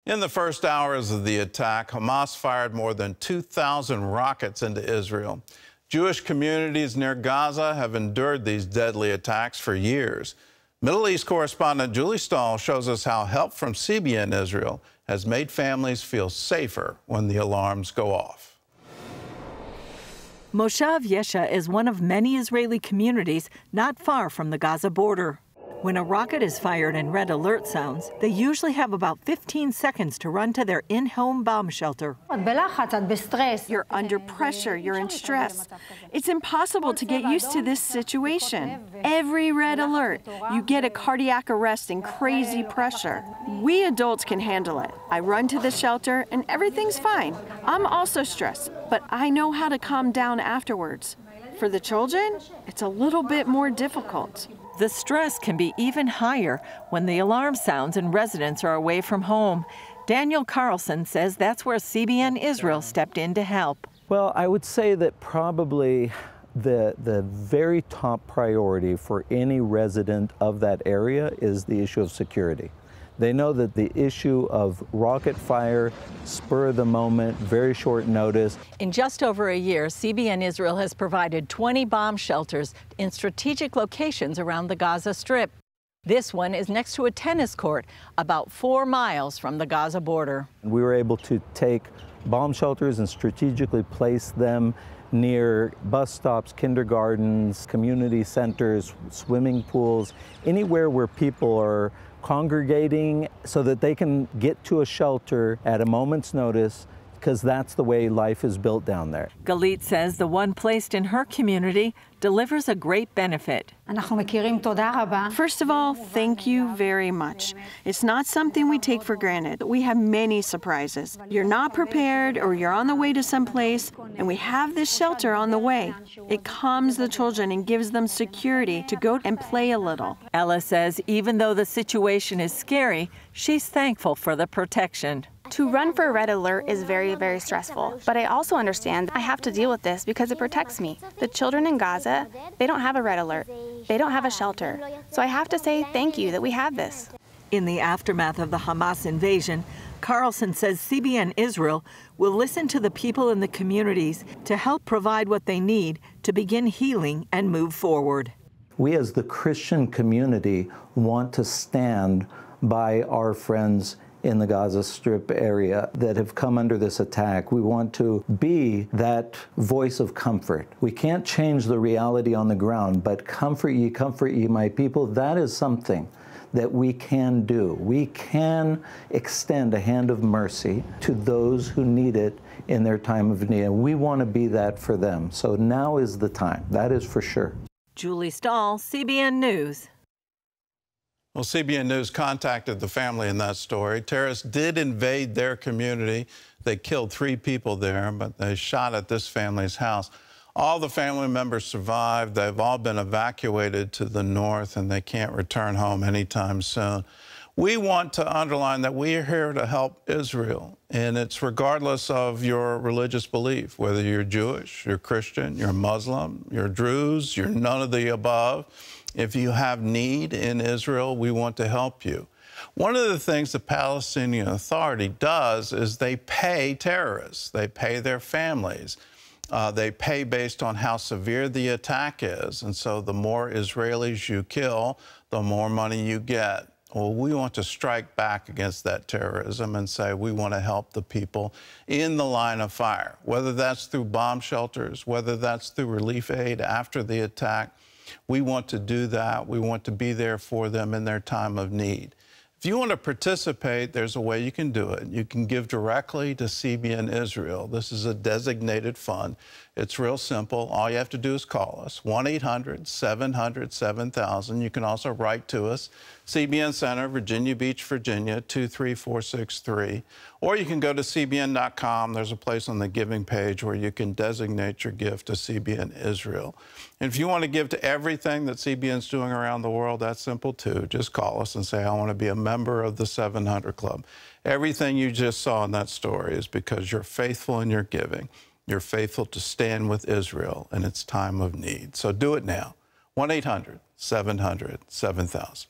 In the first hours of the attack, Hamas fired more than 2,000 rockets into Israel. Jewish communities near Gaza have endured these deadly attacks for years. Middle East correspondent Julie Stahl shows us how help from CBN Israel has made families feel safer when the alarms go off. Moshav Yesha is one of many Israeli communities not far from the Gaza border. When a rocket is fired and red alert sounds, they usually have about 15 seconds to run to their in-home bomb shelter. You're under pressure, you're in stress. It's impossible to get used to this situation. Every red alert, you get a cardiac arrest and crazy pressure. We adults can handle it. I run to the shelter and everything's fine. I'm also stressed, but I know how to calm down afterwards. For the children, it's a little bit more difficult. The stress can be even higher when the alarm sounds and residents are away from home. Daniel Carlson says that's where CBN Israel stepped in to help. Well, I would say that probably the very top priority for any resident of that area is the issue of security. They know that the issue of rocket fire, spur of the moment, very short notice. In just over a year, CBN Israel has provided 20 bomb shelters in strategic locations around the Gaza Strip. This one is next to a tennis court about 4 miles from the Gaza border. We were able to take bomb shelters and strategically place them near bus stops, kindergartens, community centers, swimming pools, anywhere where people are congregating so that they can get to a shelter at a moment's notice, because that's the way life is built down there. Galit says the one placed in her community delivers a great benefit. First of all, thank you very much. It's not something we take for granted. We have many surprises. You're not prepared or you're on the way to someplace, and we have this shelter on the way. It calms the children and gives them security to go and play a little. Ella says even though the situation is scary, she's thankful for the protection. To run for a red alert is very, very stressful, but I also understand I have to deal with this because it protects me. The children in Gaza, they don't have a red alert. They don't have a shelter. So I have to say thank you that we have this. In the aftermath of the Hamas invasion, Carlson says CBN Israel will listen to the people in the communities to help provide what they need to begin healing and move forward. We as the Christian community want to stand by our friends in the Gaza Strip area that have come under this attack. We want to be that voice of comfort. We can't change the reality on the ground, but comfort ye, my people, that is something that we can do. We can extend a hand of mercy to those who need it in their time of need, and we want to be that for them. So now is the time, that is for sure. Julie Stahl, CBN News. Well, CBN News contacted the family in that story. Terrorists did invade their community. They killed 3 people there, but they shot at this family's house. All the family members survived. They've all been evacuated to the north, and they can't return home anytime soon. We want to underline that we are here to help Israel, and it's regardless of your religious belief, whether you're Jewish, you're Christian, you're Muslim, you're Druze, you're none of the above. If you have need in Israel, we want to help you. One of the things the Palestinian Authority does is they pay terrorists. They pay their families. They pay based on how severe the attack is. And so the more Israelis you kill, the more money you get. Well, we want to strike back against that terrorism and say we want to help the people in the line of fire, whether that's through bomb shelters, whether that's through relief aid after the attack. We want to do that. We want to be there for them in their time of need. If you want to participate, there's a way you can do it. You can give directly to CBN Israel. This is a designated fund. It's real simple. All you have to do is call us, 1-800-700-7000. You can also write to us, CBN Center, Virginia Beach, Virginia, 23463. Or you can go to cbn.com. There's a place on the giving page where you can designate your gift to CBN Israel. And if you want to give to everything that CBN's doing around the world, that's simple too. Just call us and say, I want to be a member of the 700 Club. Everything you just saw in that story is because you're faithful in your giving. You're faithful to stand with Israel in its time of need. So do it now. 1-800-700-7000.